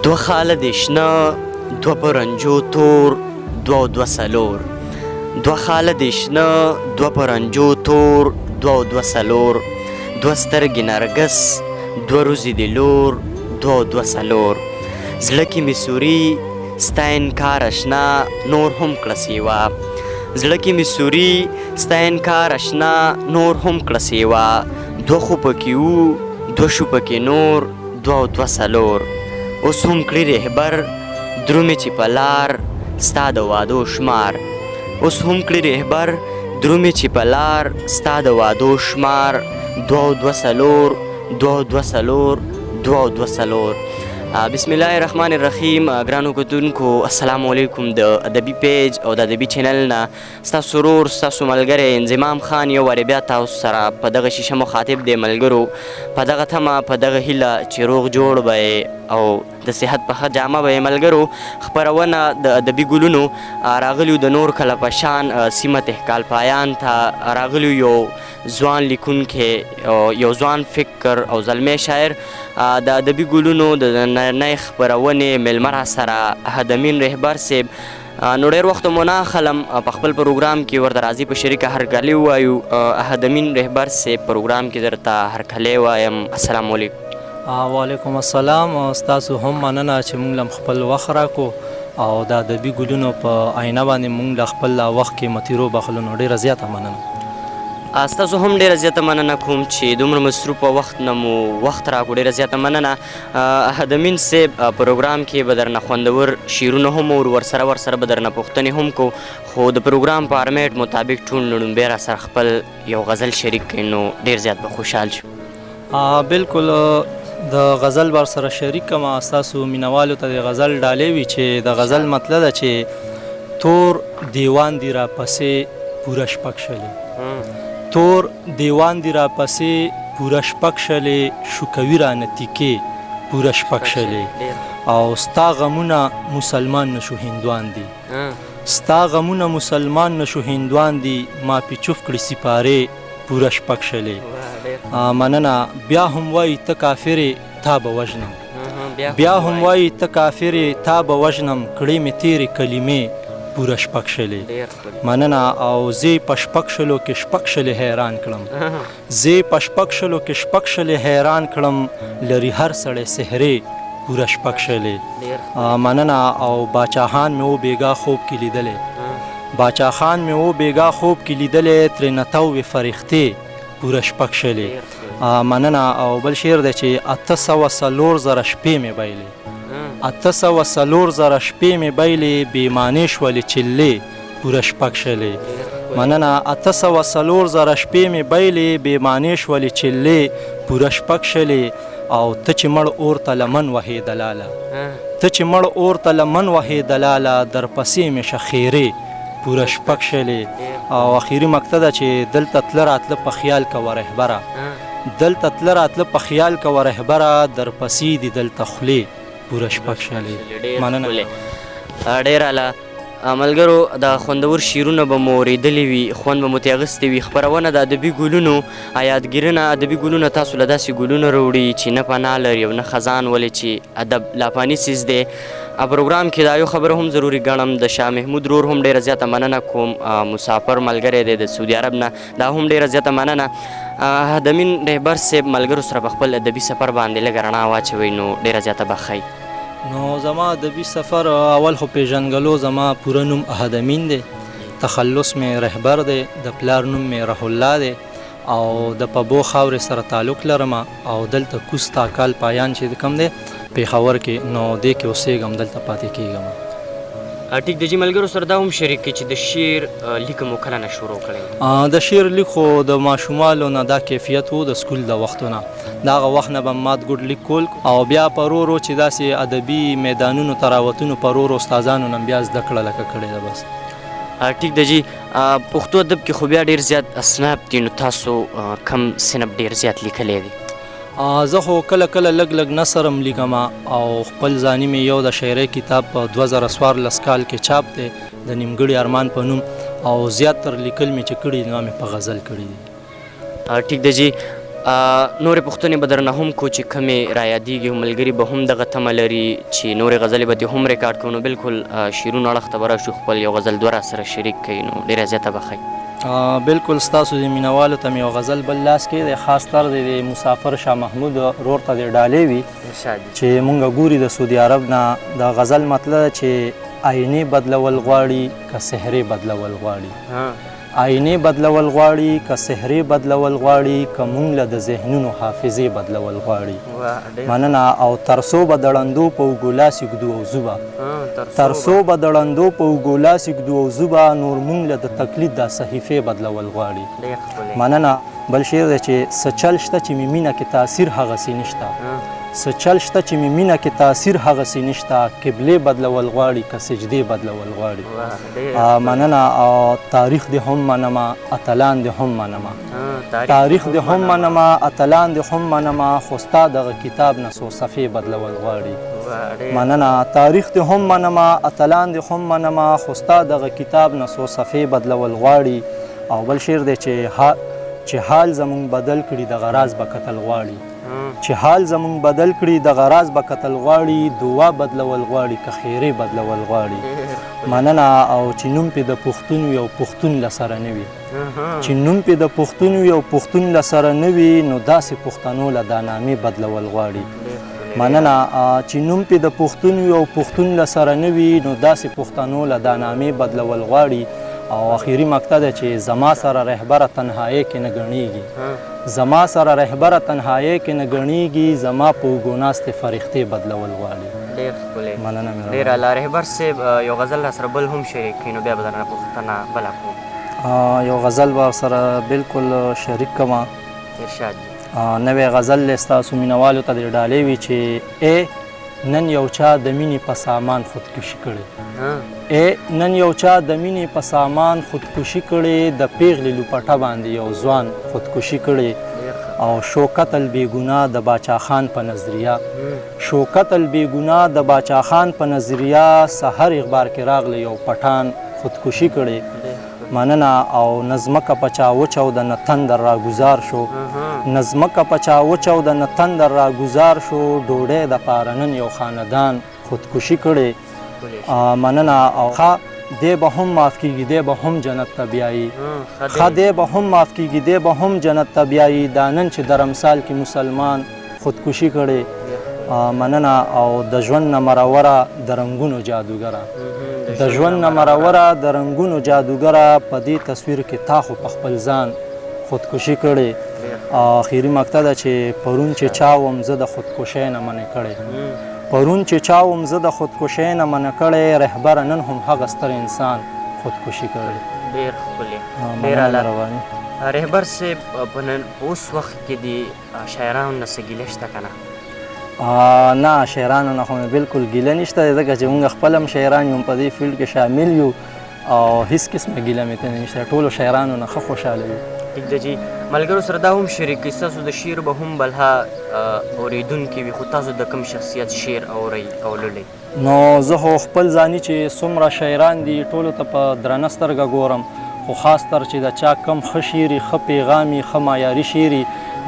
دو خاله دې شنه دو په رنجو تور دوه او دوه څلور دوه خاله دې شنه دوه په رنجو تور دوه او دوه څلور دوه سترګې نرګس دوه روزې د لور دوه او دوه څلور زړه کې مې سوري ستا انکار اشنا نور هم کړه سیوا زړه کې مې سوري ستا انکار اشنا نور هم کړه سیوا دوه خو پکې وو دوه شو پکې نور دوه او دوه څلور اوس هم کړي رهبر درومې چې په لار ستا د وادو شمار اوس هم کړي رهبر درومې چې په لار ستا د وادو شمار دوه او دوه څلور دوه او دوه څلور دوه او دوه څلور بسم الله الرحمن الرحیم. ګرانو کتونکو السلام علیکم. د ادبي پیج او د ادبي چینل نه ستاسو ورور ستاسو ملګری انضمام خان یو وارې بیا تاسو سره په دغه شیشه مخاطب دی ملګرو، په دغه تمه په دغه هیله چې روغ جوړ به او د صحت په ښه جامه به ملګرو خپرونه د ادبي ګلونو راغلیو د نور کله په شان سیمه تهکال پایان ته راغلیو یو ځوان لیکونکی یو ځوان فکر او زلمی شاعر د ادبي ګلونو د نننۍ خپرونې میلمه را سره احدامین رهبر صاحب. نو ډېر وخت مو نه اخلم په خپل پروګرام کې ورته راځي په شریکه هرکلی ووایو. احدامین رهبر صاحب پروګرام کې درته هرکلی وایم. السلام علیکم. وعلیکم السلام. ستاسو هم مننه چې موږ لم خپل وخت راکو او د ادبي ګلونو په آینه باندې موږ له خپل وخت کې متیرو بخلو. نو ډېره زیاته مننه. ستاسو هم ډېره زیاته مننه کوم چې دومره مصروفه وخت نه مو وخت راکړو. ډېره زیاته مننه. احدامین صاحب پروګرام کې به درنه خوندور شعرونه هم ورسره به درنه پوښتنې هم کو، خو د پروګرام په ارمیټ مطابق ټول لومبی را سره خپل یو غزل شریک کړي نو ډېر زیات به خوشحال شو. بالکل د غزل بر سره شریک کما. ستاسو مینوالو ته د غزل ډالۍ وي چې د غزل مطلب ده چې تور دیوان دی را پسې پوره شپږ شلې تور دیوان دی را پسې پوره شپږ شلې شوکوي رانه تیکې پوره شپږ شلې او ستا غمونه مسلمان نشو هندوان دي ستا غمونه مسلمان نشو هندوان دي ما پې چوف کړي سپارې پوره شپږ شلې. مننه. بیا هم وایي ته کافرې تا به وژنم بیا هم وایي ته کافرې تا به وژنم کړې مې تېرې کلمې پوره شپږ شلې. مننه. او زه په شپږ شلو کې شپږ شلې حیران کړم زه په شپږ شلو کې شپږ شلې حیران کړم لري هر سړی سحرې پوره شپږ شلې. مننه. او باچاخان مې و بیګا خوب کې لیدلې باچاخان مې و بیګا خوب کې لیدلې ترې نتوې فرښتې پوره شپږ شلې. مننه. او بل شعر دی چې 804 شپې مې بایلې 804 شپې مې بایلې بېمانې شولې چلې پوره شپږ شلې. مننه. 804 شپې مې بایلې بېمانې شولې چلې پوره شپږ شلې. او ته چې مړ اور ته لمن وهې دلاله ته چې مړ اور ته لمن وهې دلاله در پسې مې شه خیرې پوره شپږ شلې. او اخیری مقطع ده چې دلته تله راتله په خیال کوه رهبره دلته تله راتله په خیال کوه رهبره در پسې دي دلته خولې پوره شپږ شلې. مننه. ډېر اعلی. ملګرو د خوندور شعرونه به مو اورېدلي وي، خوند به مو ترې اخیستی وي. خپرونه د ادبي ګلونو یادګیرونه ادبي ګلونه تاسو له داسې ګلونه راوړي چې نه پناه لري او نه خزان ولې چې ادب لاپاني څیز دی. پروګرام کې دا یو خبره هم ضروري ګڼم د شاه محمود رور هم ډېره زیاته مننه کوم. مسافر ملګری دی د سعودي عرب نه، دا هم ډېره زیاته مننه. احدامین رهبر صاحب ملګرو سره په خپل ادبي سفر باندې لږه رڼا واچوئ نو ډېره زیاته به ښایي. نو زما ادبي سفر اول خو پیژنګلو زما پوره نوم احدامین دی، تخلص مې رهبر دی، د پلار نوم مې رح الله دی او د پبو خاورې سره تعلق لرم او دلته کوز تاکال پایان چې کوم دی پېښور کې نو دې کې اوسېږم دلته پاتې کېږم. ټیک د جي ملګرو سره دا هم شریک کړي چې د شعر لیک مو کله نه شروع کړی؟ د شعر لیک خو د ماشومانو نه دا کیفیت و د سکول د وختونه د هغه وخت نه به مات ګوډ لیک کول او بیا په ورو ورو چې داسې ادبي میدانونو ته راوتونو په ورو ورو استادانو نه بیا زده کړه لکه کړې ده. بس ټیک د جي پښتو ادب کې خو بیا ډېر زیات اصناف دي، نو تاسو کم صنف ډېر زیات لیکلی دی؟ زه خو کله کله لږ لږ نثر هم لیکم او خپل ځاني مې یو د شاعرۍ کتاب په 2014 کال کې چاپ دی د نیمګړي ارمان په نوم او زیاتر لیکل مې چې کړي نو مې په غزل کړي دي. ټیک د جي نورې پوښتنې به درنه هم کو چې کمې رایادېږي ملګري به هم دغه تمه لري چې نورې غزلې به دې هم ریکارډ کړو. نو بلکل شعرونو اړخ ته به راشو، خپل یو غزل دوه راسره شریک کوي نو ډېره زیاته به ښه. بالکل ستاسو د مینوالو ته مې یو غزل بل لاس کې دی، خاص طر دی د مسافر شاه محمود رور ته د ډالۍ وي چې مونږ ګوري د سعودي عرب نه. د غزل مطلب چې آینې بدلول غواړي که سحرې بدلول غواړي، آینې بدلول غواړي که سحرې بدلول غواړي که مونږ له د ذهنونو حافظې بدلول غواړي. مننه. او ترڅو به د ړندو په اوږو لاس ږدو او زوبه، ترڅو به د ړندو په اوږو لاس ږدو او زوبه، نور مونږ له د تقلید دا صحیفې بدلول غواړي. مننه. بل شعر دی چې څه چل شته چې مې مینه کې تاثیر هغسې نشته، څه چل شته چې مې مینه کې تاثیر هغسې نشته، قبلې بدلول غواړي که سجدې بدلول غواړي. مننه. او تاریخ دې هم منمه، اتلان دې هم منمه، تاریخ دې هم منمه، اتلان دې هم منمه، خو ستا دغه کتاب نه څو صفحې بدلول غواړي. مننه. تاریخ دې هم منمه، اتلان دې هم منمه، خو ستا دغه کتاب نه څو صفحې بدلول غواړي. او بل شعر دی چې حال زمونږ بدل کړي د غراز به کتل غواړي، چې حال زمونږ بدل کړي د غراز به کتل غواړي، دعا بدلول غواړي که خیرې بدلول غواړي. مننه. او چې نوم پې د پښتون وي او پښتون له سره نه وي، چې نوم پې د پښتون وي او پښتون له سره نه وي، نو داسې پښتنو له دا نامې بدلول غواړي. مننه. چې نوم پې د پښتون وي او پښتون له سره نه وي، نو داسې پښتنو له دا نامې بدلول غواړي. او اخیری مقطع ده چې زما سره رهبره تنهایی کې نه ګڼیږي، زما سره رهبره تنهایی کې نه ګڼیږي، زما په اوږو ناستې فرښتې بدلول غواړي. ډېر ښکلی. مننه مې ډېر اعلی. رهبر صاحب یو غزل راسره بل هم شریک کړي نو بیا به درنه پوښتنه بله کوم. یو غزل به سره بالکل شریک کړم. ارشاد. نوی غزل دی ستاسو مینوالو ته د ډالۍ وي چې ای نن یو چا د مینې په سامان خودکشي کړې، ای نن یو چا د مینې په سامان خودکشي کړې، د پیغلې لوپټه باندې یو ځوان خودکشي کړې. او شو قتل بې ګناه د باچا خان په نظریه، شو قتل بې ګناه د باچا خان په نظریه، سحر اخبار کې راغلی یو پټان خودکشي کړې. مننه. او نظمکه په چا وچاوده نه تندر راګزار شو، نظمکه په چا وچاوده نه تندر راګزار شو، ډوډۍ د پاره نن یو خاندان خودکشي کړې. مننه. او ښه دی به هم معاف کیږي، دی به هم جنت ته بیایي، ښه دی به هم معاف کیږي، دی به هم جنت ته بیایي، دا نن چې د رمسال کې مسلمان خودکشي کړې. مننه. او د ژوند نه مروره د رنګونو جادوګره، د ژوند نه مروره د رنګونو جادوګره، په دې تصویر کې تا خو په خپل ځان خودکشي کړې. اخیری مقطع ده چې پرون چې چا وم زه د خودکشۍ نه منع کړې، پرون چې چا وم زه د خودکشۍ نه منع کړې، رهبره نن هم هغه ستر انسان خودکشي کړې. ډېر ښکلې. ډېر اعلی. رهبر صاحب په نن اوس وخت کې د شاعرانو نه څه ګیله شته که نه؟ نه، شاعرانو نه خو مې بالکل ګیله نشته، ځکه چې موږ خپل هم شاعران یو په دې فیلډ کې شامل یو او هیڅ قسمه ګیله مې ته نشته، ټولو شاعرانو نه ښه خوشحاله یو. ټیک ده چې ملګرو سره دا هم شریک کړئ، ستاسو د شعر به هم بلها اورېدونکي وي، خو تاسو د کوم شخصیت شعر اورئ او لولئ؟ نو زه خو خپل ځاني چې څومره شاعران دي ټولو ته په درنه سترګه ګورم، خو خاص تر چې د چا کم ښه شعر ښه پیغام ښه معیاري شعر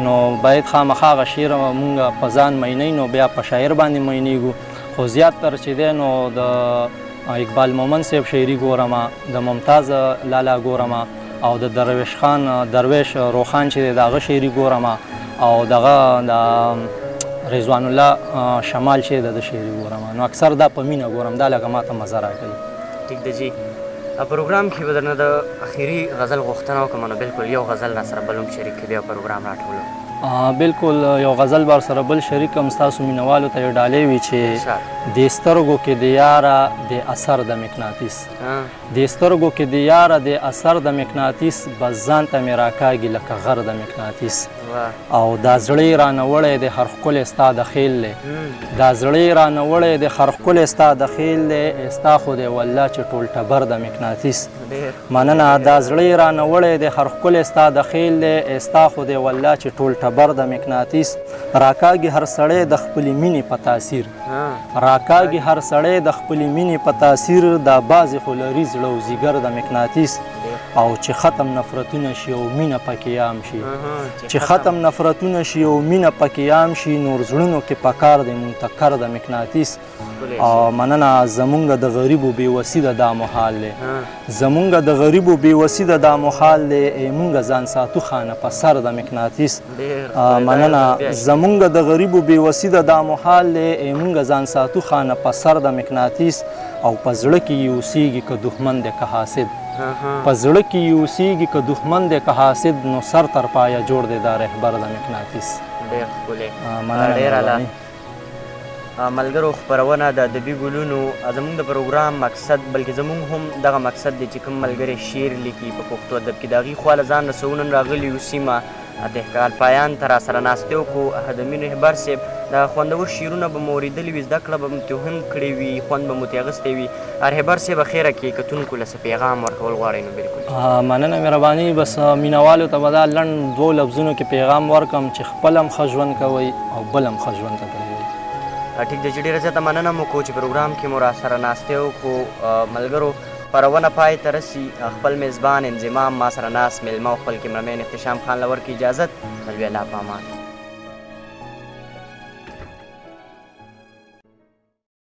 نو باید خامخا هغه شعر مونږ په ځان مینی، نو بیا په شاعر باندې مینیږو. خو زیات تر چې دی نو د اقبال مومن صاحب شاعري ګورم، د ممتاز لالا ګورم، او د درویش خان درویش روخان چې دی د هغه شاعري ګورم، او دغه د رضوان الله شمال چې د شاعري ګورم. نو اکثر دا په مینه ګورم، دا لکه ماته مزه راکوي. ټیک ده جی. پروګرام کې به درنه د اخري غزل غوښتنه وکړم، نو بالکل یو غزل راسره بل هم شریک کړي او پروګرام راټولو. بالکل یو غزل به سره بل شریکم، ستاسو مینوالو ته یې ډالۍ وي چې د سترګو کې د یاره د اثر د مقناطیس، د سترګو کې د یاره د اثر د مقناطیس، بس ځان ته مې راکاږي لکه غر د مقناطیس. او دا زړه رانه وړی د هر ښکلی ستا د خیل دی، دا زړه رانه وړی د هر ښکلی ستا د خیل دی، ستا خو دی والله چې ټول ټبر د مقناطیس. مننه. دا زړه رانه وړی د هر ښکلی ستا د خیل دی، ستا خو دی والله چې ټول ټبر د مقناطیس. راکاږي هر سړی د خپلې مینې په تاثیر، راکاږي هر سړی د خپلې مینې په تاثیر، دا بعضې خو لري زړه او ځیګر د مقناطیس. او چې ختم نفرتونه شي او مینه پکې عام شي، چې ختم نفرتونه شي او مینه پکې عام شي نور زړونو کې پکار دی منتکر د مقناطیس مننه زمونږ د غریبو بېوسي د دا محال دی زمونږ د غریبو بېوسي د دا محال دی مونږ ځان ساتو خانه په سر د مقناطیس مننه زمونږ د غریبو بېوسي د دا محال دی مونږ ځان ساتو خانه په سر د مقناطیس او په زړه کې یې اوسېږي که دښمن دی که حاسد په زړه کې یې اوسېږي که دښمن دی که حاسد نو سر تر پایه جوړ دی دا رهبر د مقناطیس ډېر ښکلی ډېر اعلی ملګرو خپرونه د ادبي ګلونو زموږ د پروګرام مقصد بلکې زموږ هم دغه مقصد دی چې کوم ملګری شعر لیکي په پښتو ادب کې د هغې خوا له ځان رسو نن راغلي یو سیمه دهقان پایان ته راسره ناستې وکړو د مین رهبر صاحب د خوندور شعرونه به مو اورېدلي وي زده کړه به مو ترې هم کړې وي خوند به مو ترې اخیستی وي رهبر صاحب خیره کې کتونکو له څه پیغام ورکول غواړئ نو بلکل مننه مهرباني بس مینوالو ته به دا لنډ دوو لفظونو کې پیغام ورکړم چې خپل هم ښه ژوند کوئ او بل هم ښه ژوند ته کوئ ټیک دی چې ډېره زیاته مننه مو کوو چې پروګرام کې مو راسره ناستې وکړو ملګرو خپرونه پای ته رسي خپل میزبان انضمام ما سره ناست میلمه او خپل کیمرمین احتشام خان له ورکړي اجازت بل بیا الله په امان